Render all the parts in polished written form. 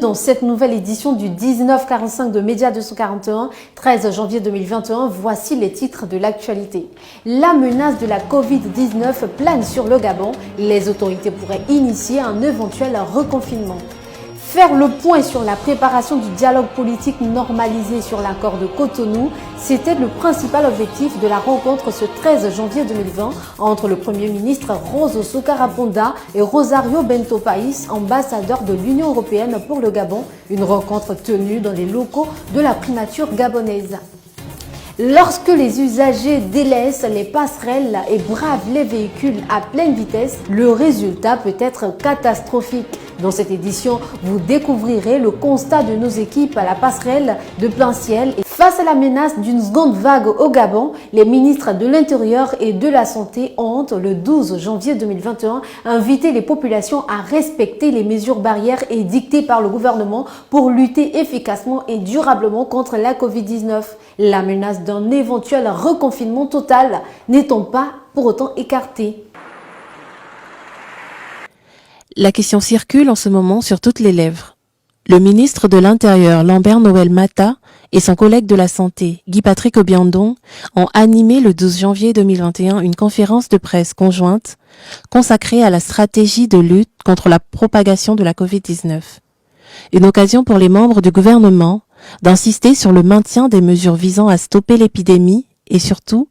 dans cette nouvelle édition du 1945 de Média 241, 13 janvier 2021. Voici les titres de l'actualité. La menace de la Covid-19 plane sur le Gabon. Les autorités pourraient initier un éventuel reconfinement. Faire le point sur la préparation du dialogue politique normalisé sur l'accord de Cotonou, c'était le principal objectif de la rencontre ce 13 janvier 2020 entre le Premier ministre Roch Sokaraponda et Rosario Bento País, ambassadeur de l'Union européenne pour le Gabon, une rencontre tenue dans les locaux de la primature gabonaise. Lorsque les usagers délaissent les passerelles et bravent les véhicules à pleine vitesse, le résultat peut être catastrophique. Dans cette édition, vous découvrirez le constat de nos équipes à la passerelle de plein ciel. Et face à la menace d'une seconde vague au Gabon, les ministres de l'Intérieur et de la Santé ont, le 12 janvier 2021, invité les populations à respecter les mesures barrières édictées par le gouvernement pour lutter efficacement et durablement contre la Covid-19. La menace d'un éventuel reconfinement total n'étant pas pour autant écartée. La question circule en ce moment sur toutes les lèvres. Le ministre de l'Intérieur, Lambert Noël Mata, et son collègue de la Santé, Guy-Patrick Obiandong, ont animé le 12 janvier 2021 une conférence de presse conjointe consacrée à la stratégie de lutte contre la propagation de la Covid-19. Une occasion pour les membres du gouvernement d'insister sur le maintien des mesures visant à stopper l'épidémie et surtout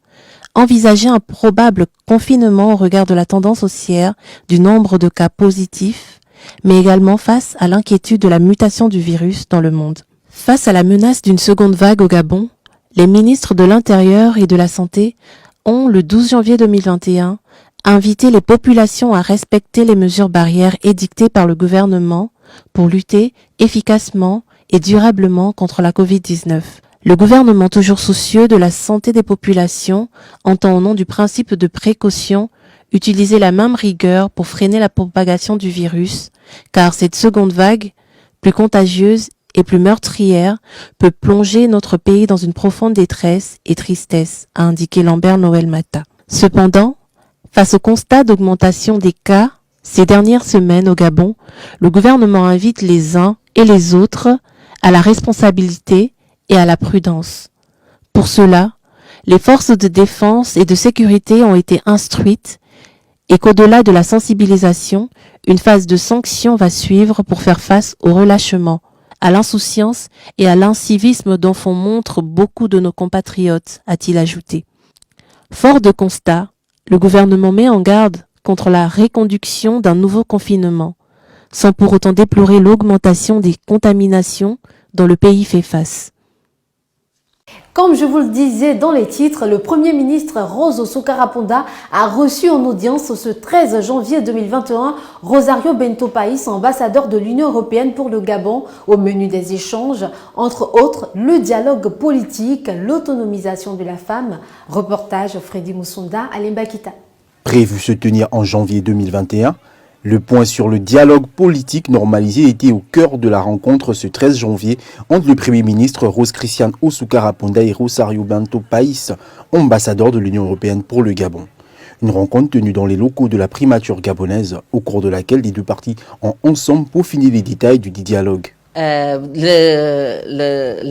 envisager un probable confinement au regard de la tendance haussière du nombre de cas positifs, mais également face à l'inquiétude de la mutation du virus dans le monde. Face à la menace d'une seconde vague au Gabon, les ministres de l'Intérieur et de la Santé ont, le 12 janvier 2021, invité les populations à respecter les mesures barrières édictées par le gouvernement pour lutter efficacement et durablement contre la Covid-19. Le gouvernement, toujours soucieux de la santé des populations, entend au nom du principe de précaution utiliser la même rigueur pour freiner la propagation du virus, car cette seconde vague, plus contagieuse et plus meurtrière, peut plonger notre pays dans une profonde détresse et tristesse, a indiqué Lambert Noël Mata. Cependant, face au constat d'augmentation des cas ces dernières semaines au Gabon, le gouvernement invite les uns et les autres à la responsabilité et à la prudence. Pour cela, les forces de défense et de sécurité ont été instruites et qu'au-delà de la sensibilisation, une phase de sanction va suivre pour faire face au relâchement, à l'insouciance et à l'incivisme dont font montre beaucoup de nos compatriotes, a-t-il ajouté. Fort de constat, le gouvernement met en garde contre la reconduction d'un nouveau confinement, sans pour autant déplorer l'augmentation des contaminations dont le pays fait face. Comme je vous le disais dans les titres, le Premier ministre Roch Sokaraponda a reçu en audience ce 13 janvier 2021 Rosario Bento País, ambassadeur de l'Union européenne pour le Gabon, au menu des échanges, entre autres le dialogue politique, l'autonomisation de la femme. Reportage Freddy Moussonda à Limbakita. Prévu se tenir en janvier 2021, le point sur le dialogue politique normalisé était au cœur de la rencontre ce 13 janvier entre le Premier ministre Roch Christian Sokaraponda et Rosario Bento País, ambassadeur de l'Union européenne pour le Gabon. Une rencontre tenue dans les locaux de la primature gabonaise, au cours de laquelle les deux parties ont ensemble peaufiné les détails du dialogue. Le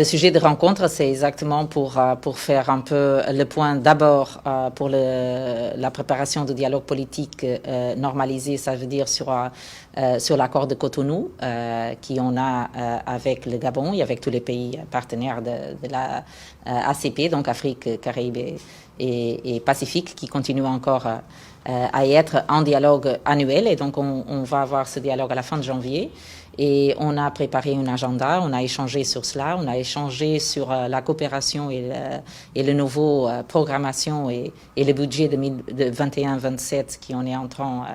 sujet de rencontre, c'est exactement pour faire un peu le point d'abord pour la préparation du dialogue politique normalisé, ça veut dire sur l'accord de Cotonou qui on a avec le Gabon et avec tous les pays partenaires de la ACP, donc Afrique, Caraïbes et Pacifique, qui continuent encore à être en dialogue annuel. Et donc on va avoir ce dialogue à la fin de janvier. Et on a préparé un agenda, on a échangé sur cela, on a échangé sur la coopération et le nouveau programmation et le budget de 2021-2027 qui on est en train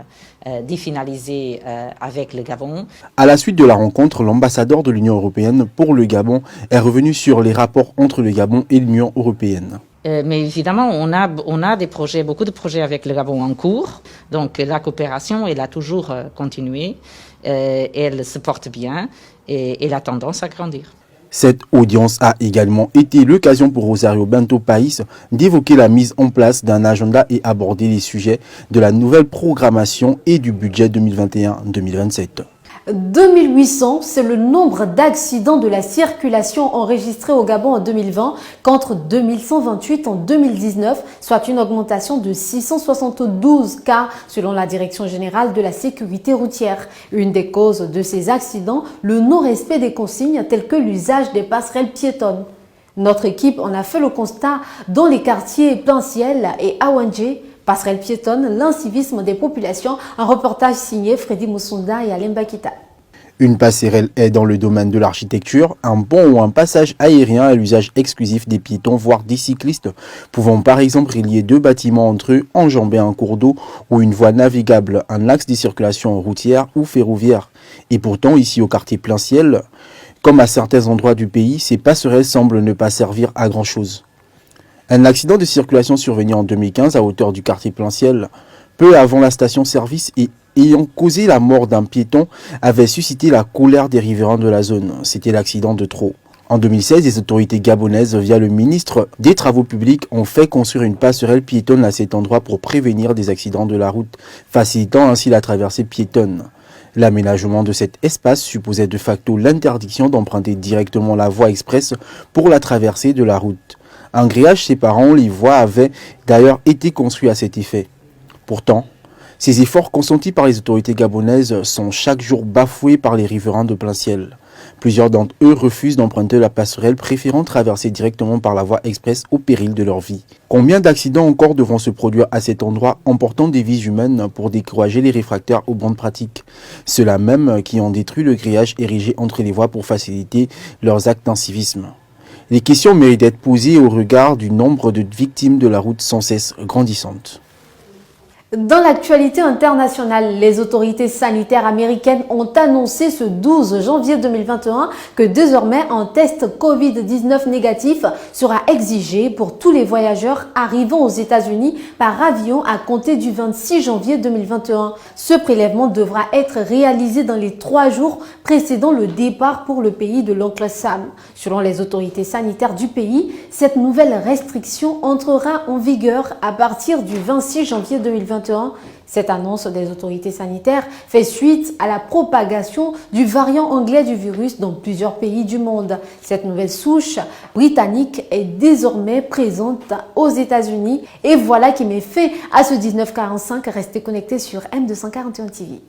d'y finaliser avec le Gabon. À la suite de la rencontre, l'ambassadeur de l'Union européenne pour le Gabon est revenu sur les rapports entre le Gabon et l'Union européenne. Mais évidemment, on a des projets, beaucoup de projets avec le Gabon en cours. Donc la coopération, elle a toujours continué. Elle se porte bien et elle a tendance à grandir. Cette audience a également été l'occasion pour Rosario Bento País d'évoquer la mise en place d'un agenda et aborder les sujets de la nouvelle programmation et du budget 2021-2027. 2800, c'est le nombre d'accidents de la circulation enregistrés au Gabon en 2020 contre 2128 en 2019, soit une augmentation de 672 cas selon la Direction générale de la sécurité routière. Une des causes de ces accidents, le non-respect des consignes telles que l'usage des passerelles piétonnes. Notre équipe en a fait le constat dans les quartiers Plein Ciel et Awandje, passerelle piétonne, l'incivisme des populations. Un reportage signé Freddy Moussonda et Alain Bakita. Une passerelle est dans le domaine de l'architecture, un pont ou un passage aérien à l'usage exclusif des piétons, voire des cyclistes, pouvant par exemple relier deux bâtiments entre eux, enjamber un cours d'eau ou une voie navigable, un axe de circulation routière ou ferroviaire. Et pourtant, ici au quartier Plein Ciel, comme à certains endroits du pays, ces passerelles semblent ne pas servir à grand-chose. Un accident de circulation survenu en 2015 à hauteur du quartier Plein Ciel, peu avant la station-service et ayant causé la mort d'un piéton, avait suscité la colère des riverains de la zone. C'était l'accident de trop. En 2016, les autorités gabonaises, via le ministre des Travaux publics, ont fait construire une passerelle piétonne à cet endroit pour prévenir des accidents de la route, facilitant ainsi la traversée piétonne. L'aménagement de cet espace supposait de facto l'interdiction d'emprunter directement la voie express pour la traversée de la route. Un grillage séparant les voies avait d'ailleurs été construit à cet effet. Pourtant, ces efforts consentis par les autorités gabonaises sont chaque jour bafoués par les riverains de Plein Ciel. Plusieurs d'entre eux refusent d'emprunter la passerelle, préférant traverser directement par la voie express au péril de leur vie. Combien d'accidents encore devront se produire à cet endroit, emportant des vies humaines pour décourager les réfractaires aux bonnes pratiques? Ceux-là même qui ont détruit le grillage érigé entre les voies pour faciliter leurs actes d'incivisme. Les questions méritent d'être posées au regard du nombre de victimes de la route sans cesse grandissante. Dans l'actualité internationale, les autorités sanitaires américaines ont annoncé ce 12 janvier 2021 que désormais un test Covid-19 négatif sera exigé pour tous les voyageurs arrivant aux États-Unis par avion à compter du 26 janvier 2021. Ce prélèvement devra être réalisé dans les 3 jours précédant le départ pour le pays de l'oncle Sam. Selon les autorités sanitaires du pays, cette nouvelle restriction entrera en vigueur à partir du 26 janvier 2021. Cette annonce des autorités sanitaires fait suite à la propagation du variant anglais du virus dans plusieurs pays du monde. Cette nouvelle souche britannique est désormais présente aux États-Unis. Et voilà qui met fin à ce 1945. Restez connectés sur M241 TV.